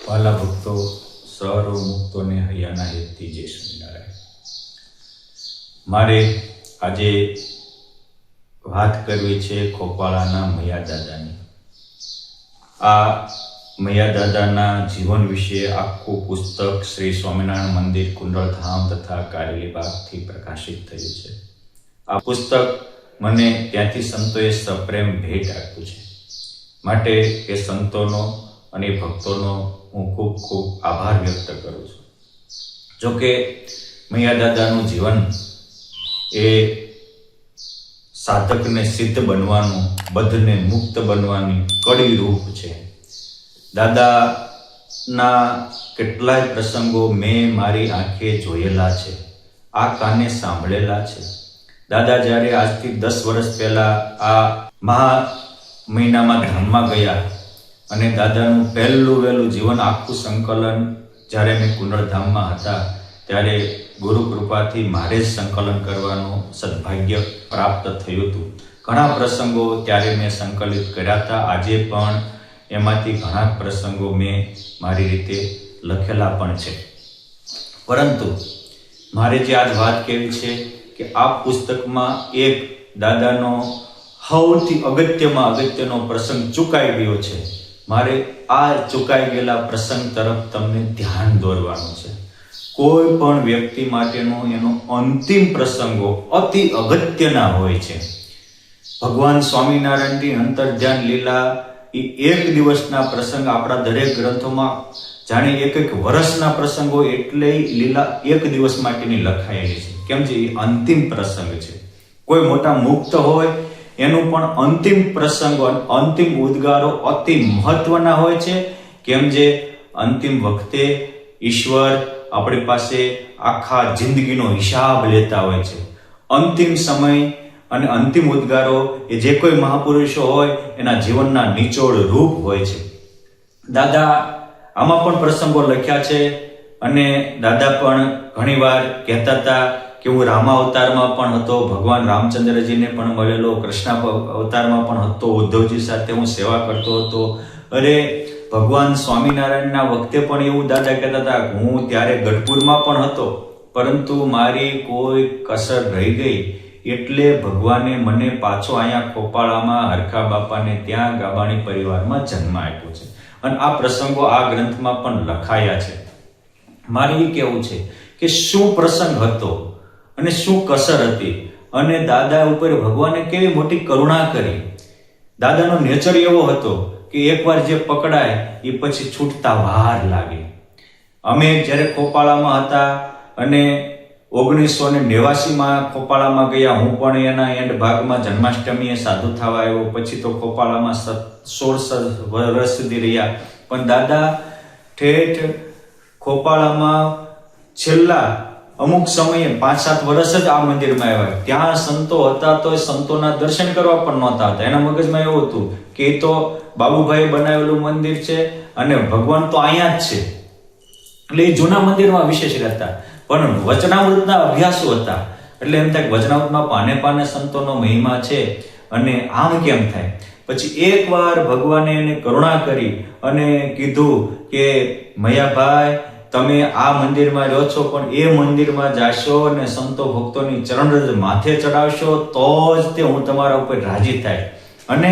વાલા ભક્તો, સર્વ મુક્તોને હૈયાના હેતથી જય સ્વામિનારાયણ. મારે આજે વાત કરવી છે ખોપાળાના મૈયા દાદાની. આ મૈયા દાદાના જીવન વિશે આખું પુસ્તક શ્રી સ્વામિનારાયણ મંદિર કુંડળધામ તથા કારેલીબાગથી પ્રકાશિત થયું છે. આ પુસ્તક મને ત્યાંથી સંતોએ સપ્રેમ ભેટ આપ્યું છે. માટે એ સંતોનો અને ભક્તોનો હું ખૂબ ખૂબ આભાર વ્યક્ત કરું છું. જોકે મૈયા દાદાનું જીવન એ સાધકને સિદ્ધ બનવાનું, બદ્ધને મુક્ત બનવાની કડી રૂપ છે. દાદાના કેટલાય પ્રસંગો મેં મારી આંખે જોયેલા છે, આ કાને સાંભળેલા છે. દાદા જ્યારે આજથી 10 વર્ષ પહેલા આ મહા મહિનામાં ધામમાં ગયા અને દાદાનું વહેલું જીવન આખું સંકલન જ્યારે મેં કુંડળધામમાં હતા ત્યારે ગુરુ કૃપાથી મારે જ સંકલન કરવાનું સદભાગ્ય પ્રાપ્ત થયું હતું. ઘણા પ્રસંગો ત્યારે મેં સંકલિત કર્યા હતા. આજે પણ એમાંથી ઘણા પ્રસંગો મેં મારી રીતે લખેલા પણ છે. પરંતુ મારે જે આજ વાત કહેવી છે કે આ પુસ્તકમાં એક દાદાનો સૌથી અગત્યનો પ્રસંગ ચૂકાઈ ગયો છે. મારે આ ચૂકાઈ ગયેલા પ્રસંગ તરફ તમને ધ્યાન દોરવાનું છે. કોઈ પણ વ્યક્તિ માટેનો એનો અંતિમ પ્રસંગો અતિ અગત્યના હોય છે. ભગવાન સ્વામિનારાયણની અંતર્ધ્યાન લીલા એ એક દિવસના પ્રસંગ આપણા દરેક ગ્રંથોમાં જાણે એક વર્ષના પ્રસંગો એટલે લીલા એક દિવસ માટેની લખાયેલી છે. કેમ છે? એ અંતિમ પ્રસંગ છે. કોઈ મોટા મુક્ત હોય એનું પણ અંતિમ પ્રસંગો, અંતિમ ઉદ્ગારો અતિ મહત્વના હોય છે. કેમ જે અંતિમ વખતે ઈશ્વર આપણી પાસે આખા જિંદગીનો હિસાબ લેતા હોય છે. અંતિમ સમય અને અંતિમ ઉદ્ગારો એ જે કોઈ મહાપુરુષો હોય એના જીવનના નિચોડ રૂપ હોય છે. દાદા આમાં પણ પ્રસંગો લખ્યા છે અને દાદા પણ ઘણીવાર કહેતા હતા કે હું રામા અવતારમાં પણ હતો, ભગવાન રામચંદ્રજીને પણ મળેલો, કૃષ્ણ અવતારમાં પણ હતો, ઉદ્ધવજી સાથે હું સેવા કરતો હતો. અરે ભગવાન સ્વામિનારાયણના વખતે પણ એવું દાદા કહેતા હતા, હું ત્યારે ગઢપુરમાં પણ હતો, પરંતુ મારી કોઈ કસર રહી ગઈ એટલે ભગવાને મને પાછો અહીંયા ખોપાળામાં હરખા બાપાને ત્યાં ગાબાણી પરિવારમાં જન્મ આપ્યો છે. અને આ પ્રસંગો આ ગ્રંથમાં પણ લખાયા છે. મારે એ કહેવું છે કે શું પ્રસંગ હતો અને શું કસર હતી અને દાદા ઉપર ભગવાને કેવી મોટી કરુણા કરી. દાદાનો નેચર એવો હતો કે એકવાર જે પકડાય એ પછી છૂટતા વાર લાગે. અમે જ્યારે ખોપાળામાં હતા અને 1989માં ખોપાળામાં ગયા, હું પણ એના એન્ડ ભાગમાં જન્માષ્ટમીએ સાધુ થવા આવ્યો. પછી તો ખોપાળામાં 16 વર્ષ સુધી રહ્યા. પણ દાદા ઠેઠ ખોપાળામાં છેલ્લા અમુક સમયે 5-7 વર્ષ જ આ મંદિરમાં આવ્યા. ત્યાં સંતો હતા તો સંતોના દર્શન કરવા પણ નહોતા હતા. એના મગજમાં એવું હતું કે એ તો બાબુભાઈ બનાવેલું મંદિર છે અને ભગવાન તો અહીંયા જ છે, એટલે એ જૂના મંદિરમાં વિશેષ રહેતા. પણ વચનામૃતના અભ્યાસો હતા એટલે એમ થાય વચનામૃતમાં પાને સંતોનો મહિમા છે અને આમ કેમ થાય. પછી એકવાર ભગવાને એને કરુણા કરી અને કીધું કે મૈયાભાઈ, તમે આ મંદિરમાં રહો છો પણ એ મંદિરમાં જાશો અને સંતો ભક્તોની ચરણરજ માથે ચડાવશો તો જ તે હું તમારા ઉપર રાજી થાય. અને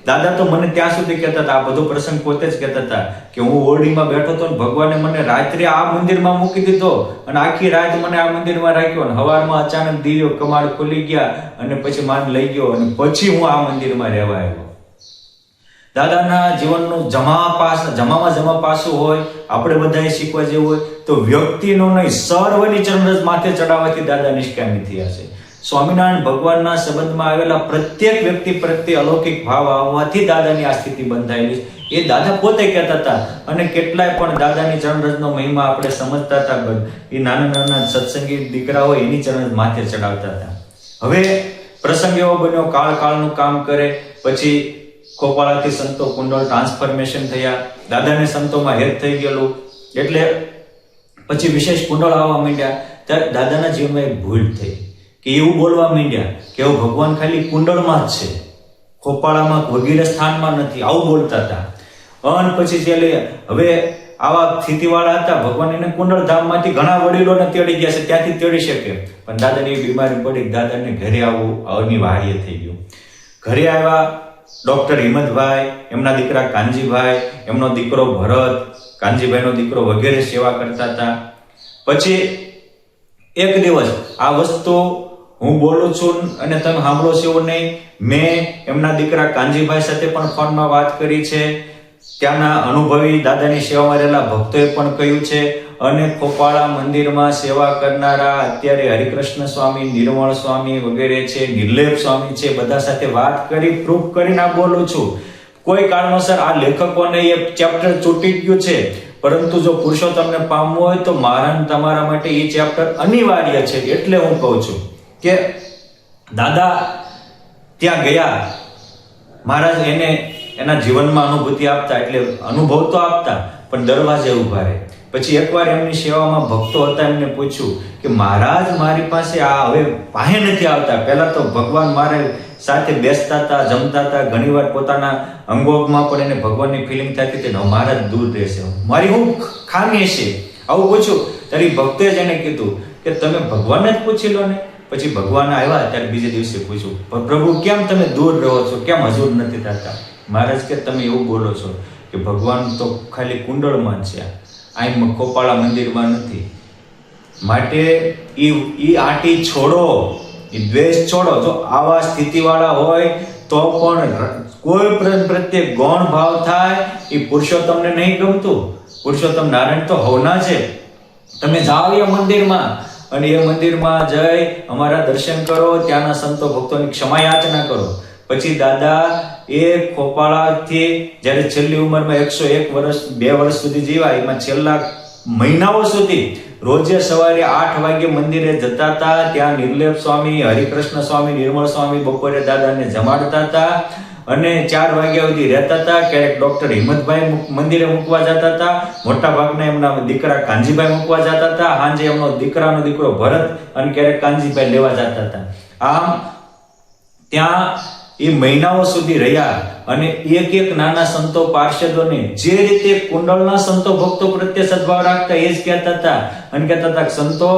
દાદા તો મને ત્યાં સુધી કહેતા હતા, આ બધો પ્રસંગ પોતે જ કહેતા હતા કે હું ઓરડીમાં બેઠો હતો ને ભગવાને મને રાત્રે આ મંદિરમાં મૂકી દીધો અને આખી રાત મને આ મંદિરમાં રાખ્યો અને સવારમાં અચાનક દિવ્યો કમાડ ખુલી ગયા અને પછી માન લઈ ગયો અને પછી હું આ મંદિરમાં રહેવા આવ્યો. દાદાના જીવનનું જમા પાસું હોય, આપણે બધાએ શીખવા જેવું હોય તો વ્યક્તિનો નહીં સર્વની ચરણરજ માથે ચડાવવાથી દાદા નિષ્કામી થયા છે. સ્વામિનારાયણ ભગવાનના સંબંધમાં આવેલા પ્રત્યેક વ્યક્તિ પ્રત્યે અલૌકિક ભાવ આવવાથી દાદાની આ સ્થિતિ બંધાયેલી છે. એ દાદા પોતે કહેતા હતા અને કેટલાય પણ દાદાની ચરણરજનો મહિમા આપણે સમજતા હતા. એ નાના સત્સંગી દીકરા હોય એની ચરણરજ માથે ચડાવતા હતા. હવે પ્રસંગ એવો બન્યો, કાળનું કામ કરે. પછી ખોપાળાથી સંતો કુંડળ ટ્રાન્સફોર્મેશન થયા, દાદાને સંતોમાં હેત થઈ ગયેલું એટલે પછી વિશેષ કુંડળ આવવા માંડ્યા. ત્યારે દાદાના જીવનમાં એક ભૂલ થઈ કે એવું બોલવા માંડ્યા કે હવે ભગવાન ખાલી કુંડળમાં જ છે, ખોપાળામાં વગેરે સ્થાનમાં નથી, આવું બોલતા હતા. અને પછી છેલ્લે હવે આવા સ્થિતિવાળા હતા, ભગવાન એને કુંડળધામમાંથી ઘણા વડીલોને તેડી ગયા છે, ત્યાંથી તેડી શકે, પણ દાદાની બીમારી પડી, દાદાને ઘરે આવવું અનિવાર્ય થઈ ગયું. ઘરે આવ્યા, ડોક્ટર હિંમતભાઈ, એમના દીકરા કાનજીભાઈ, એમનો દીકરો ભરત, કાનજીભાઈનો દીકરો વગેરે સેવા કરતા હતા. પછી એક દિવસ આ વસ્તુ હું બોલું છું અને તમે સાંભળો છો એવું નહીં, મેં એમના દીકરા કાનજીભાઈ સાથે પણ ફોનમાં વાત કરી છે, ત્યાંના અનુભવી દાદાની સેવામાં રહેલા ભક્તોએ પણ કહ્યું છે, અને ખોપાળા મંદિરમાં સેવા કરનારા અત્યારે હરિકૃષ્ણ સ્વામી, નિર્મળ સ્વામી વગેરે છે, નિર્લેપ સ્વામી છે, બધા સાથે વાત કરી પ્રૂફ કરીને આ બોલું છું. કોઈ કારણોસર આ લેખકોને એ ચેપ્ટર છૂટી ગયું છે, પરંતુ જો પુરુષોત્તમને પામવું હોય તો મારા તમારા માટે એ ચેપ્ટર અનિવાર્ય છે. એટલે હું કહું છું કે દાદા ત્યાં ગયા, મહારાજ એને એના જીવનમાં અનુભૂતિ આપતા, એટલે અનુભવ તો આપતા, પણ દરવાજે ઉભા રહે. પછી એકવાર એમની સેવામાં ભક્તો હતા, એમને પૂછ્યું કે મહારાજ મારી પાસે આ હવે પાસે નથી આવતા. પહેલા તો ભગવાન મારે સાથે બેસતા હતા, જમતા હતા, ઘણીવાર પોતાના અંગોમાં પણ એને ભગવાનની ફિલિંગ થતી હતી, મહારાજ દૂર રહેશે, મારી હું ખામી છે, આવું પૂછ્યું. ત્યારે ભક્તોએ જ એને કીધું કે તમે ભગવાનને જ પૂછી લો ને. પછી ભગવાન આવ્યા, ત્યારે બીજે દિવસે પૂછ્યું, પ્રભુ કેમ તમે દૂર રહો છો, કેમ હજુર નથી થતા? મહારાજ કે તમે એવું બોલો છો કે ભગવાન તો ખાલી કુંડળમાં છે, અહીં ખોપાળા મંદિરમાં નથી. માટે ઈ આંટી છોડો, એ દ્વેષ છોડો. જો આવા સ્થિતિવાળા હોય તો પણ કોઈ પ્રત્યે ગૌણ ભાવ થાય, એ પુરુષોત્તમને નહીં ગમતું. પુરુષોત્તમ નારાયણ તો હોના છે. તમે જાઓ એ મંદિરમાં અને એ મંદિરમાં જઈ અમારા દર્શન કરો, ત્યાંના સંતો ભક્તોની ક્ષમા યાચના કરો. પછી દાદા એ ખોપાળાથી જ્યારે છેલ્લી ઉંમરમાં 101 વર્ષ 2 વર્ષ સુધી જીવ્યા, એમાં છેલ્લા મહિનાઓ સુધી રોજે સવારે 8 વાગે મંદિરે જતા હતા. ત્યાં નિર્લેપ સ્વામી, હરિકૃષ્ણ સ્વામી, નિર્મળ સ્વામી બપોરે દાદાને જમાડતા હતા અને 4 વાગ્યા સુધી રહેતા હતા. ક્યારેક ડોક્ટર હિંમતભાઈ મંદિરે મૂકવા જતા હતા, મોટા ભાગના એમના દીકરા કાનજીભાઈ મૂકવા જતા હતા, સાંજે એમનો દીકરાનો દીકરો ભરત અને ક્યારેક કાનજીભાઈ લેવા જતા હતા. આમ ત્યાં એ મહિનાઓ સુધી રહ્યા અને એક એક નાના સંતો પાર્ષદોને જે રીતે કુંડળના સંતો ભક્તો પ્રત્યે સદભાવ રાખતા એ જ કહેતા હતા અને કહેતા હતા, સંતો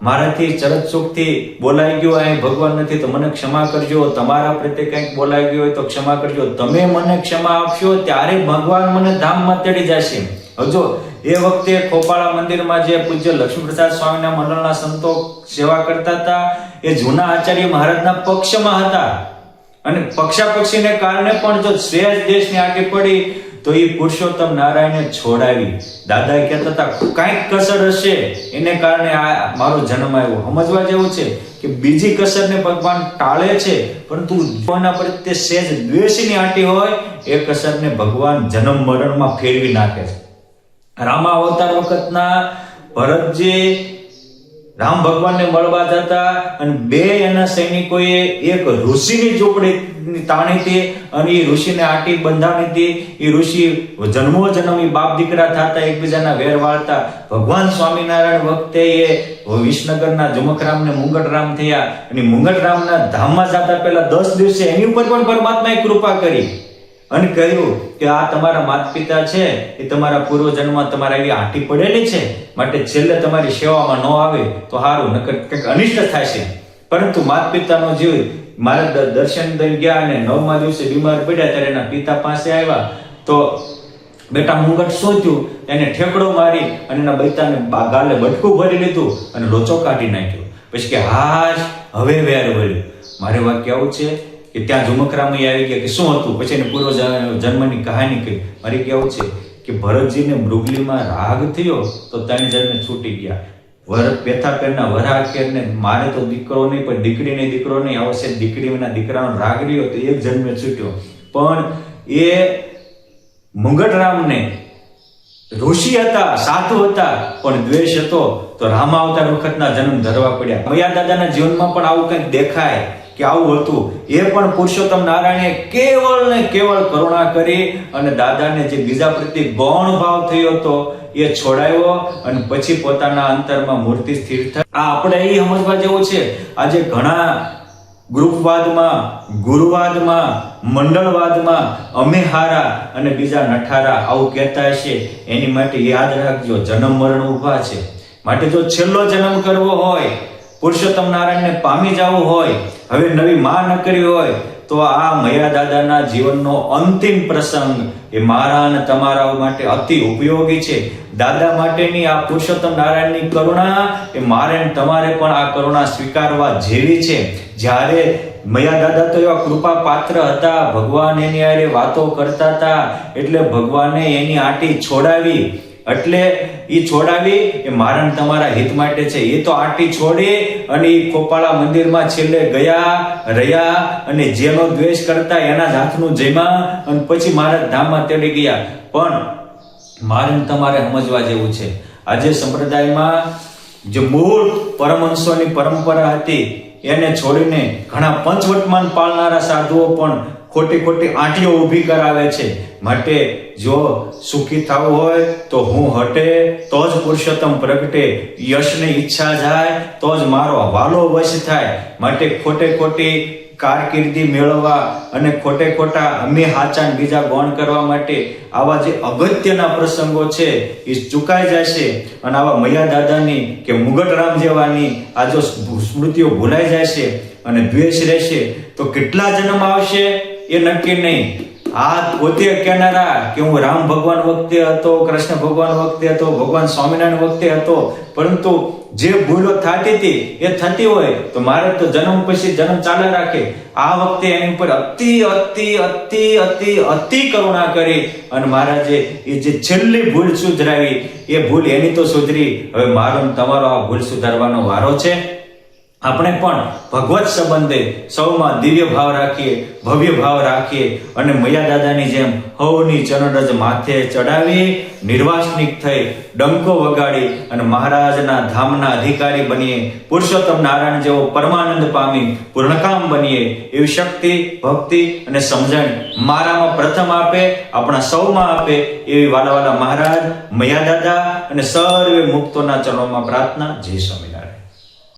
મારાથી ચરત ચૂકથી બોલાઈ ગયો, અહીં ભગવાન નથી તો મને ક્ષમા કરજો, તમારા પ્રત્યે કંઈક બોલાઈ ગયો હોય તો ક્ષમા કરજો, તમે મને ક્ષમા આપશો ત્યારે ભગવાન મને ધામમાં તેડી જશે. હજો એ વખતે ખોપાળા મંદિરમાં જે પૂજ્ય લક્ષ્મીપ્રસાદ સ્વામીના મંડળના સંતો સેવા કરતા હતા, એ જૂના આચાર્ય મહારાજના પક્ષમાં હતા અને પક્ષાપક્ષીને કારણે પણ જો શ્રેષ્ઠ દેશની આંટી પડી તો એ પુરુષોત્તમ નારાયણને છોડાવી. દાદા કહેતા હતા કાંઈક કસર હશે એને કારણે આ મારો જન્મ આવ્યો. સમજવા જેવું છે કે બીજી કસરને ભગવાન ટાળે છે, પરંતુ કોના પ્રત્યે સહેજ દ્વેષની આંટી હોય એ કસરને ભગવાન જન્મ મરણમાં ફેરવી નાખે છે. રામા અવતાર વખતના ભરતજી રામ ભગવાનને મળવા જતા અને 2 એના સૈનિકોએ એક ઋષિની ઝૂંપડી તાણી હતી અને એ ઋષિને આંટી બંધાણી હતી. એ ઋષિ જન્મો જન્મ બાપ દીકરા થતા એકબીજાના વેર વાળતા. ભગવાન સ્વામિનારાયણ વખતે એ વિસનગરના જુમખરામને મુંગટરામ થયા અને મુંગટરામના ધામમાં જતા પહેલા 10 દિવસે એની ઉપર પણ પરમાત્માએ કૃપા કરી અને કહ્યું કે આ તમારા માતા પિતા છે, એ તમારા પૂર્વજન્મમાં તમારા એવી આંટી પડેલી છે, માટે છેલ્લે તમારી સેવામાં ન આવે તો સારું, નકર કંઈક અનિષ્ટ થાય છે. પરંતુ માતા પિતાનો જીવ મારા દર્શન દઈ ગયા અને 9મા દિવસે બીમાર પડ્યા ત્યારે એના પિતા પાસે આવ્યા તો બેટા મુંગટ શું થયું? એને ઠેકડો મારી અને એના બૈતાને ગાલે બટકું ભરી લીધું અને લોચો કાઢી નાખ્યો. પછી કે હાશ હવે વેર વળ્યું. મારે વાત કેવું છે કે ત્યાં ઝુમખરામય આવી ગયા કે શું હતું, પછી એને પૂર્વ જન્મની કહાની કહી. મારે કેવું છે કે ભરતજીને મૃગલીમાં રાગ થયો તો 3 જન્મે છૂટી ગયા. પેથાપેરના વરાખેરને મારે તો દીકરો નહીં પણ દીકરીને દીકરો નહીં, આવશે દીકરીના દીકરાનો રાગ રહ્યો તો 1 જન્મે છૂટ્યો. પણ એ મુંગટરામને ઋષિ હતા, સાધુ હતા, પણ દ્વેષ હતો તો રામા અવતાર વખતના જન્મ ધરવા પડ્યા. મયા દાદાના જીવનમાં પણ આવું કંઈક દેખાય કે આવું હતું. એ પણ પુરુષોત્તમ નારાયણે કેવળ ને કેવળ કરુણા કરી અને દાદાને જે બીજા પ્રત્યે ગૌણ ભાવ થયો હતો એ છોડાયો અને પછી પોતાના અંતરમાં મૂર્તિ સ્થિર થઈ. આ આપણે એ સમજવા જેવું છે. આજે ઘણા ગ્રુપવાદમાં, ગુરુવાદમાં, મંડળવાદમાં અમે હારા અને બીજા નઠારા આવું કહેતા હશે, એની માટે યાદ રાખજો જન્મ મરણ ઊભા છે. માટે જો છેલ્લો જન્મ કરવો હોય, પુરુષોત્તમ નારાયણને પામી જવું હોય, હવે નવી માં ન કરવી હોય, તો આ મયા દાદાના જીવનનો અંતિમ પ્રસંગ એ મારા અને તમારા માટે અતિ ઉપયોગી છે. દાદા માટેની આ પુરુષોત્તમ નારાયણની કરુણા એ મારે ને તમારે પણ આ કરુણા સ્વીકારવા જેવી છે. જ્યારે મયા દાદા તો એવા કૃપા પાત્ર હતા, ભગવાન એની હારે વાતો કરતા હતા, એટલે ભગવાને એની આંટી છોડાવી, એટલે એ છોડાવી એ મારા ને તમારા હિત માટે છે. એ તો આંટી છોડી અને એ ખોપાળા મંદિરમાં છેલ્લે ગયા, રહ્યા અને જેનો દ્વેષ કરતા એના જ હાથનું જમ્યા અને પછી મારા ધામમાં તેડી ગયા. પણ મારે ને તમારે સમજવા જેવું છે, આજે સંપ્રદાયમાં જે મૂળ પરમહંસોની પરંપરા હતી એને છોડીને ઘણા પંચવર્તમાન પાળનારા સાધુઓ પણ ખોટી આંટીઓ ઊભી કરાવે છે. માટે જો સુખી થવું હોય તો હું હટે તો જ પુરુષોત્તમ પ્રગટે, યશની ઈચ્છા જાય તો જ મારો વાલો વશ થાય. માટે ખોટી કારકિર્દી મેળવવા અને ખોટા અમે હાચા ને બીજા ગૌણ કરવા માટે આવા જે અગત્યના પ્રસંગો છે એ ચૂકાઈ જશે. અને આવા મયા દાદાની કે મુગટરામ જેવાની આ જો સ્મૃતિઓ ભૂલાઈ જશે અને દ્વેષ રહેશે તો કેટલા જન્મ આવશે એ નક્કી નહીં. આ પોતે કહેનારા કે હું રામ ભગવાન વખતે હતો, કૃષ્ણ ભગવાન વખતે હતો, ભગવાન સ્વામિનારાયણ વખતે હતો, પરંતુ જે ભૂલો થતી હતી એ થતી હોય તો મારે તો જન્મ પછી જન્મ ચાલ્યા રાખે. આ વખતે એની ઉપર અતિ અતિ અતિ અતિ અતિ કરુણા કરી અને મહારાજે એ જે છેલ્લી ભૂલ સુધરાવી એ ભૂલ એની તો સુધરી. હવે મારો તમારો આ ભૂલ સુધારવાનો વારો છે. આપણે પણ ભગવત સંબંધે સૌમાં દિવ્ય ભાવ રાખીએ, ભવ્ય ભાવ રાખીએ અને મયા દાદાની જેમ હવની ચરણરજ માથે ચડાવી નિર્વાસનિક થઈ ડંકો વગાડી અને મહારાજના ધામના અધિકારી બનીએ, પુરુષોત્તમ નારાયણ જેવો પરમાનંદ પામી પૂર્ણકામ બનીએ એવી શક્તિ, ભક્તિ અને સમજણ મારામાં પ્રથમ આપે, આપણા સૌમાં આપે એવી વાલા મહારાજ, મયા દાદા અને સર્વે મુક્તોના ચરણોમાં પ્રાર્થના. જય સ્વામિનારાયણ.